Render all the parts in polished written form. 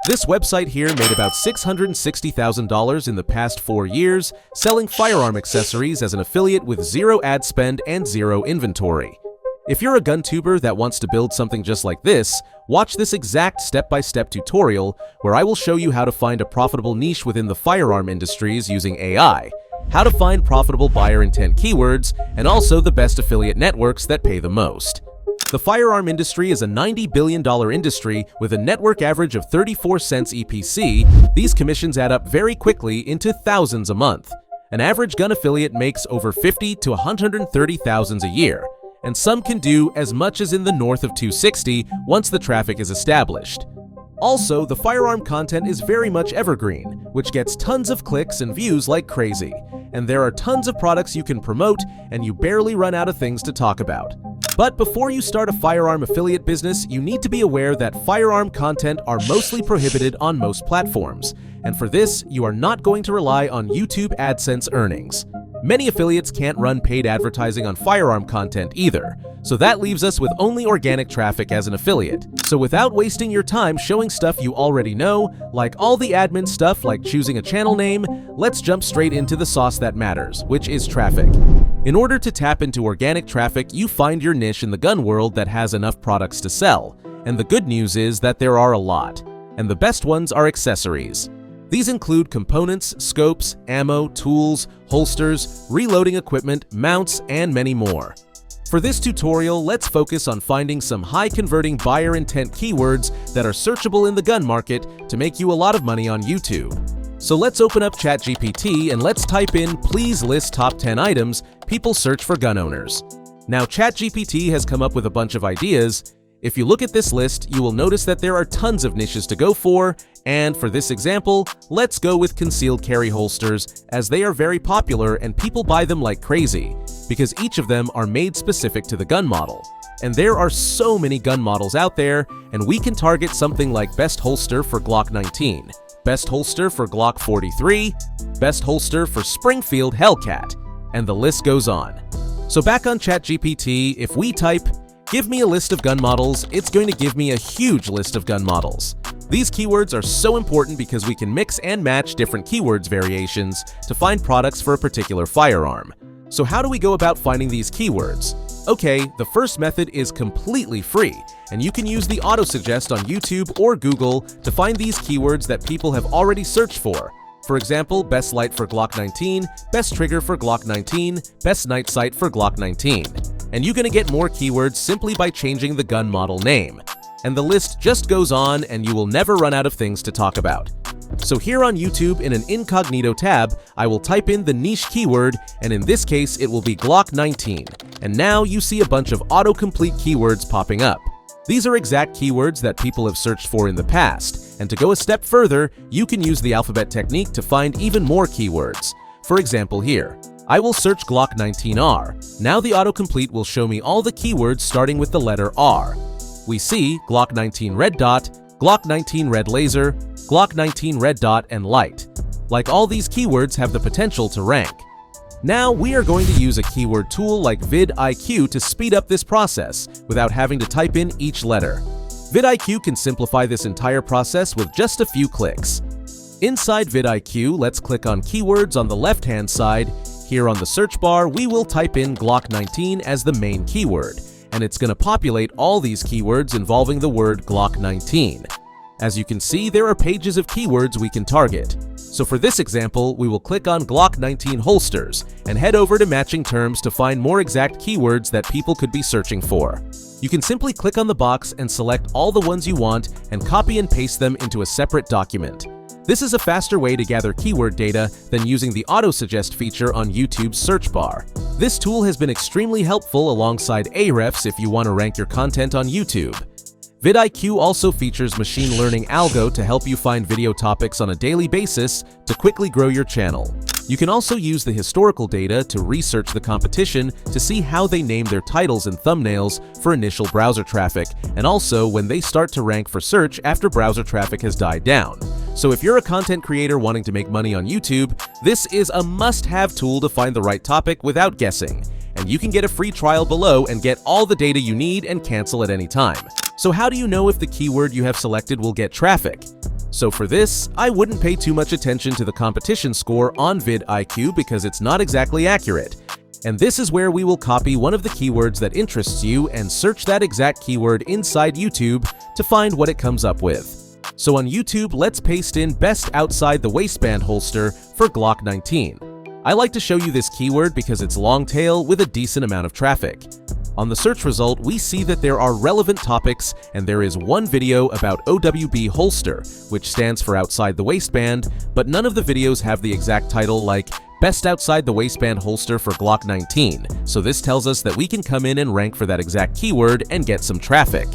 This website here made about $660,000 in the past 4 years, selling firearm accessories as an affiliate with zero ad spend and zero inventory. If you're a gun tuber that wants to build something just like this, watch this exact step-by-step tutorial where I will show you how to find a profitable niche within the firearm industries using AI, how to find profitable buyer intent keywords, and also the best affiliate networks that pay the most. The firearm industry is a $90 billion industry with a network average of 34 cents EPC. These commissions add up very quickly into thousands a month. An average gun affiliate makes over $50,000 to $130,000 a year, and some can do as much as in the north of $260,000 once the traffic is established. Also, the firearm content is very much evergreen, which gets tons of clicks and views like crazy, and there are tons of products you can promote, and you barely run out of things to talk about. But before you start a firearm affiliate business, you need to be aware that firearm content are mostly prohibited on most platforms, and for this, you are not going to rely on YouTube AdSense earnings. Many affiliates can't run paid advertising on firearm content either, so that leaves us with only organic traffic as an affiliate. So without wasting your time showing stuff you already know, like all the admin stuff like choosing a channel name, let's jump straight into the sauce that matters, which is traffic. In order to tap into organic traffic, you find your niche in the gun world that has enough products to sell, and the good news is that there are a lot, and the best ones are accessories. These include components, scopes, ammo, tools, holsters, reloading equipment, mounts, and many more. For this tutorial, let's focus on finding some high-converting buyer intent keywords that are searchable in the gun market to make you a lot of money on YouTube. So let's open up ChatGPT and let's type in "please list top 10 items people search for gun owners." Now ChatGPT has come up with a bunch of ideas. If you look at this list, you will notice that there are tons of niches to go for, and for this example, let's go with concealed carry holsters, as they are very popular and people buy them like crazy, because each of them are made specific to the gun model. And there are so many gun models out there, and we can target something like best holster for Glock 19, best holster for Glock 43, best holster for Springfield Hellcat, and the list goes on. So back on ChatGPT, if we type "give me a list of gun models," it's going to give me a huge list of gun models. These keywords are so important because we can mix and match different keywords variations to find products for a particular firearm. So how do we go about finding these keywords? Okay, the first method is completely free, and you can use the autosuggest on YouTube or Google to find these keywords that people have already searched for. For example, best light for Glock 19, best trigger for Glock 19, best night sight for Glock 19. And you're gonna get more keywords simply by changing the gun model name. And the list just goes on, and you will never run out of things to talk about. So here on YouTube, in an incognito tab, I will type in the niche keyword, and in this case it will be Glock 19. And now you see a bunch of autocomplete keywords popping up. These are exact keywords that people have searched for in the past, and to go a step further, you can use the alphabet technique to find even more keywords. For example here, I will search Glock 19R. Now the autocomplete will show me all the keywords starting with the letter R. We see Glock 19 red dot, Glock 19 red laser, Glock 19 red dot, and light. Like all these keywords have the potential to rank. Now we are going to use a keyword tool like vidIQ to speed up this process without having to type in each letter. vidIQ can simplify this entire process with just a few clicks. Inside vidIQ, let's click on keywords on the left-hand side. Here on the search bar, we will type in Glock 19 as the main keyword, and it's going to populate all these keywords involving the word Glock 19. As you can see, there are pages of keywords we can target. So for this example, we will click on Glock 19 holsters and head over to matching terms to find more exact keywords that people could be searching for. You can simply click on the box and select all the ones you want and copy and paste them into a separate document. This is a faster way to gather keyword data than using the autosuggest feature on YouTube's search bar. This tool has been extremely helpful alongside Ahrefs if you want to rank your content on YouTube. vidIQ also features machine learning algo to help you find video topics on a daily basis to quickly grow your channel. You can also use the historical data to research the competition to see how they name their titles and thumbnails for initial browser traffic, and also when they start to rank for search after browser traffic has died down. So if you're a content creator wanting to make money on YouTube, this is a must-have tool to find the right topic without guessing. And you can get a free trial below and get all the data you need and cancel at any time. So how do you know if the keyword you have selected will get traffic? So for this, I wouldn't pay too much attention to the competition score on vidIQ because it's not exactly accurate. And this is where we will copy one of the keywords that interests you and search that exact keyword inside YouTube to find what it comes up with. So on YouTube, let's paste in best outside the waistband holster for Glock 19. I like to show you this keyword because it's long tail with a decent amount of traffic. On the search result, we see that there are relevant topics, and there is one video about OWB holster, which stands for outside the waistband, but none of the videos have the exact title like Best Outside the Waistband Holster for Glock 19, so this tells us that we can come in and rank for that exact keyword and get some traffic.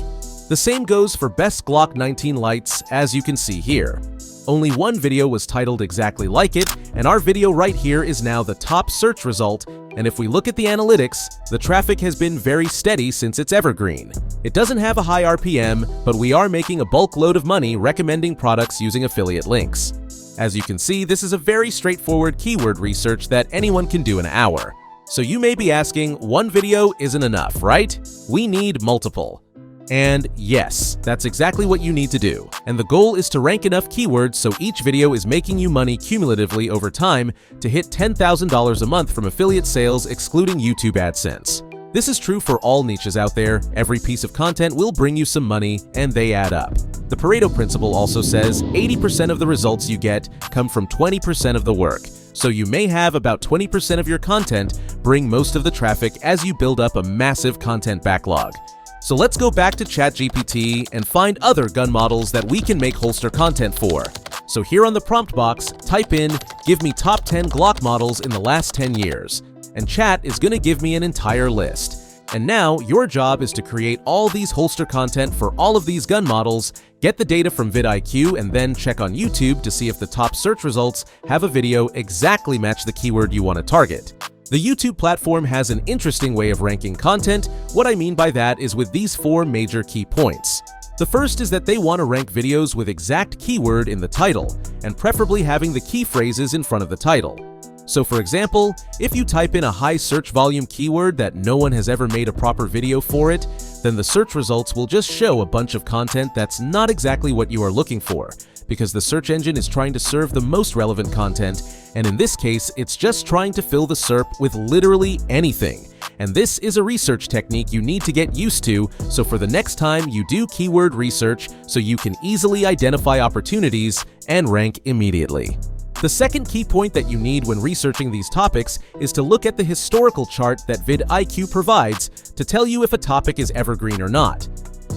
The same goes for Best Glock 19 Lights, as you can see here. Only one video was titled exactly like it, and our video right here is now the top search result, and if we look at the analytics, the traffic has been very steady since it's evergreen. It doesn't have a high RPM, but we are making a bulk load of money recommending products using affiliate links. As you can see, this is a very straightforward keyword research that anyone can do in an hour. So you may be asking, one video isn't enough, right? We need multiple. And yes, that's exactly what you need to do. And the goal is to rank enough keywords so each video is making you money cumulatively over time to hit $10,000 a month from affiliate sales excluding YouTube AdSense. This is true for all niches out there. Every piece of content will bring you some money, and they add up. The Pareto principle also says 80% of the results you get come from 20% of the work. So you may have about 20% of your content bring most of the traffic as you build up a massive content backlog. So let's go back to ChatGPT and find other gun models that we can make holster content for. So here on the prompt box, type in, give me top 10 Glock models in the last 10 years. And Chat is going to give me an entire list. And now your job is to create all these holster content for all of these gun models, get the data from vidIQ, and then check on YouTube to see if the top search results have a video exactly match the keyword you want to target. The YouTube platform has an interesting way of ranking content. What I mean by that is with these 4 major key points. The first is that they want to rank videos with exact keyword in the title, and preferably having the key phrases in front of the title. So for example, if you type in a high search volume keyword that no one has ever made a proper video for it, then the search results will just show a bunch of content that's not exactly what you are looking for, because the search engine is trying to serve the most relevant content, and in this case, it's just trying to fill the SERP with literally anything. And this is a research technique you need to get used to, so for the next time you do keyword research, so you can easily identify opportunities and rank immediately. The second key point that you need when researching these topics is to look at the historical chart that vidIQ provides to tell you if a topic is evergreen or not.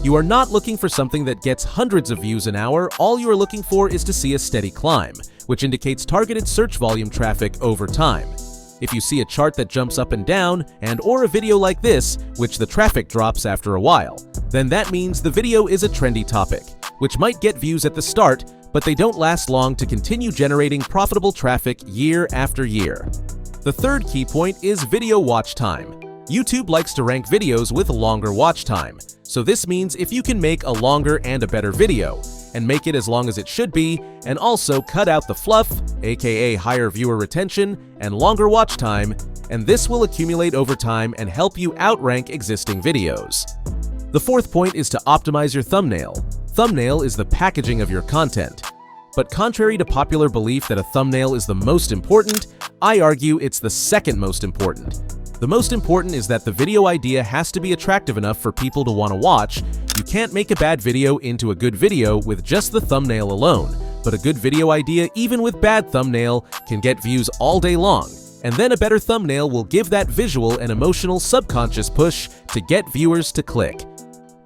You are not looking for something that gets hundreds of views an hour. All you are looking for is to see a steady climb, which indicates targeted search volume traffic over time. If you see a chart that jumps up and down, or a video like this, which the traffic drops after a while, then that means the video is a trendy topic, which might get views at the start, but they don't last long to continue generating profitable traffic year after year. The third key point is video watch time. YouTube likes to rank videos with longer watch time, so this means if you can make a longer and a better video, and make it as long as it should be, and also cut out the fluff, aka higher viewer retention, and longer watch time, and this will accumulate over time and help you outrank existing videos. The fourth point is to optimize your thumbnail. Thumbnail is the packaging of your content. But contrary to popular belief that a thumbnail is the most important, I argue it's the second most important. The most important is that the video idea has to be attractive enough for people to want to watch. You can't make a bad video into a good video with just the thumbnail alone, but a good video idea, even with bad thumbnail, can get views all day long, and then a better thumbnail will give that visual and emotional subconscious push to get viewers to click.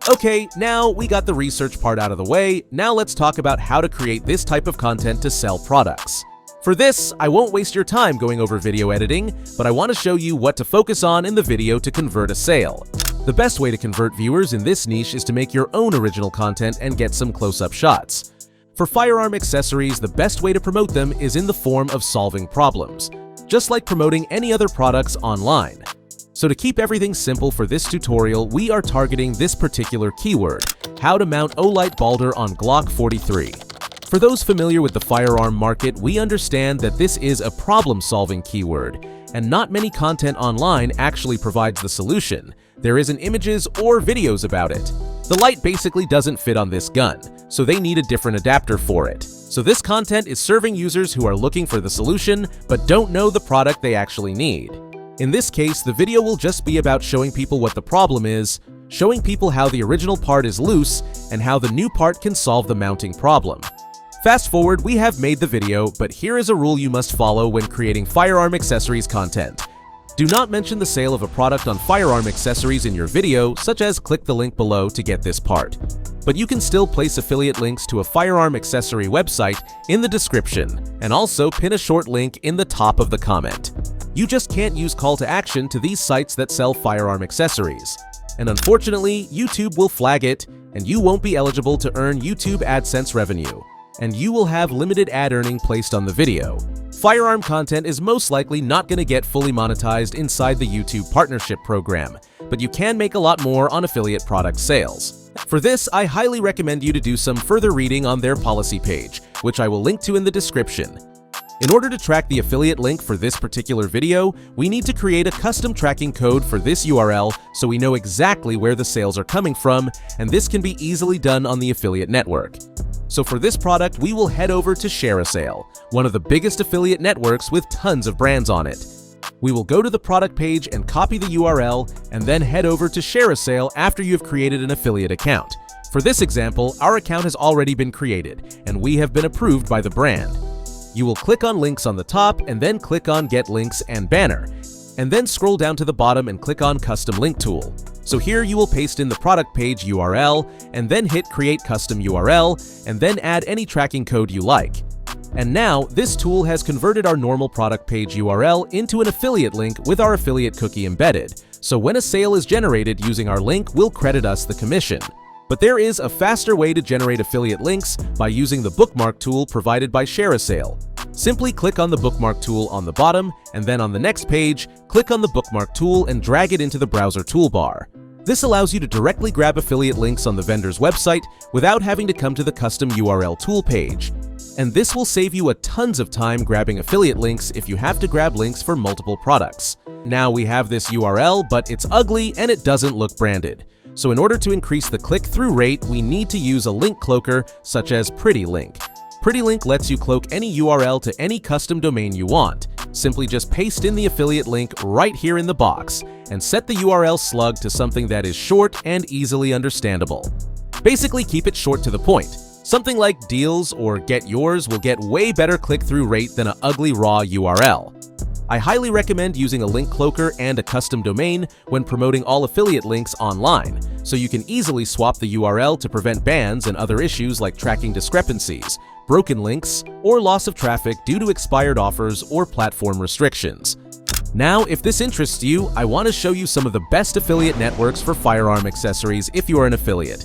Okay, now we got the research part out of the way, now let's talk about how to create this type of content to sell products. For this, I won't waste your time going over video editing, but I want to show you what to focus on in the video to convert a sale. The best way to convert viewers in this niche is to make your own original content and get some close-up shots. For firearm accessories, the best way to promote them is in the form of solving problems, just like promoting any other products online. So to keep everything simple for this tutorial, we are targeting this particular keyword, how to mount Olight Balder on Glock 43. For those familiar with the firearm market, we understand that this is a problem-solving keyword, and not many content online actually provides the solution. There isn't images or videos about it. The light basically doesn't fit on this gun, so they need a different adapter for it. So this content is serving users who are looking for the solution but don't know the product they actually need. In this case, the video will just be about showing people what the problem is, showing people how the original part is loose, and how the new part can solve the mounting problem. Fast forward, we have made the video, but here is a rule you must follow when creating firearm accessories content. Do not mention the sale of a product on firearm accessories in your video, such as click the link below to get this part. But you can still place affiliate links to a firearm accessory website in the description, and also pin a short link in the top of the comment. You just can't use call to action to these sites that sell firearm accessories. And unfortunately, YouTube will flag it, and you won't be eligible to earn YouTube AdSense revenue. And you will have limited ad earning placed on the video. Firearm content is most likely not going to get fully monetized inside the YouTube partnership program, but you can make a lot more on affiliate product sales. For this, I highly recommend you to do some further reading on their policy page, which I will link to in the description. In order to track the affiliate link for this particular video, we need to create a custom tracking code for this URL so we know exactly where the sales are coming from, and this can be easily done on the affiliate network. So for this product, we will head over to ShareASale, one of the biggest affiliate networks with tons of brands on it. We will go to the product page and copy the URL, and then head over to ShareASale after you have created an affiliate account. For this example, our account has already been created, and we have been approved by the brand. You will click on links on the top and then click on Get Links and Banner, and then scroll down to the bottom and click on Custom Link Tool. So here you will paste in the product page URL and then hit Create Custom URL and then add any tracking code you like. And now this tool has converted our normal product page URL into an affiliate link with our affiliate cookie embedded. So when a sale is generated using our link, will credit us the commission. But there is a faster way to generate affiliate links by using the bookmark tool provided by ShareASale. Simply click on the bookmark tool on the bottom, and then on the next page, click on the bookmark tool and drag it into the browser toolbar. This allows you to directly grab affiliate links on the vendor's website without having to come to the custom URL tool page. And this will save you a tons of time grabbing affiliate links if you have to grab links for multiple products. Now we have this URL, but it's ugly and it doesn't look branded. So in order to increase the click-through rate, we need to use a link cloaker such as PrettyLink. PrettyLink lets you cloak any URL to any custom domain you want. Simply just paste in the affiliate link right here in the box and set the URL slug to something that is short and easily understandable. Basically, keep it short to the point. Something like deals or get yours will get way better click-through rate than an ugly raw URL. I highly recommend using a link cloaker and a custom domain when promoting all affiliate links online, so you can easily swap the URL to prevent bans and other issues like tracking discrepancies, broken links, or loss of traffic due to expired offers or platform restrictions. Now, if this interests you, I want to show you some of the best affiliate networks for firearm accessories if you are an affiliate.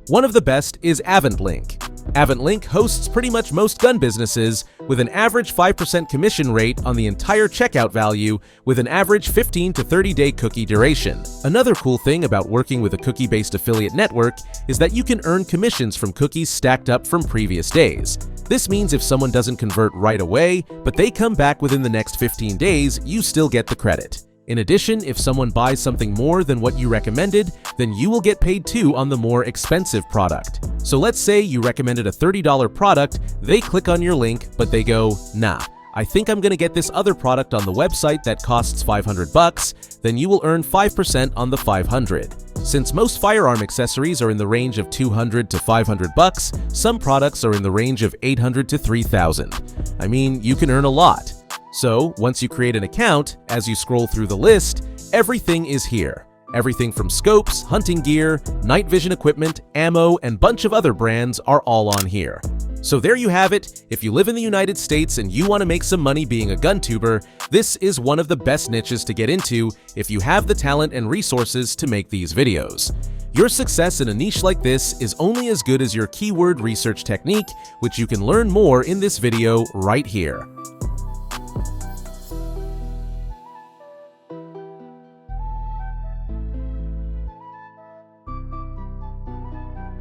One of the best is AventLink. AventLink hosts pretty much most gun businesses with an average 5% commission rate on the entire checkout value with an average 15 to 30-day cookie duration. Another cool thing about working with a cookie-based affiliate network is that you can earn commissions from cookies stacked up from previous days. This means if someone doesn't convert right away, but they come back within the next 15 days, you still get the credit. In addition, if someone buys something more than what you recommended, then you will get paid too on the more expensive product. So let's say you recommended a $30 product, they click on your link, but they go, nah, I think I'm gonna get this other product on the website that costs $500, then you will earn 5% on the $500. Since most firearm accessories are in the range of $200 to $500, some products are in the range of $800 to $3,000. I mean, you can earn a lot. So, once you create an account, as you scroll through the list, everything is here. Everything from scopes, hunting gear, night vision equipment, ammo, and bunch of other brands are all on here. So there you have it. If you live in the United States and you want to make some money being a gun tuber, this is one of the best niches to get into if you have the talent and resources to make these videos. Your success in a niche like this is only as good as your keyword research technique, which you can learn more in this video right here.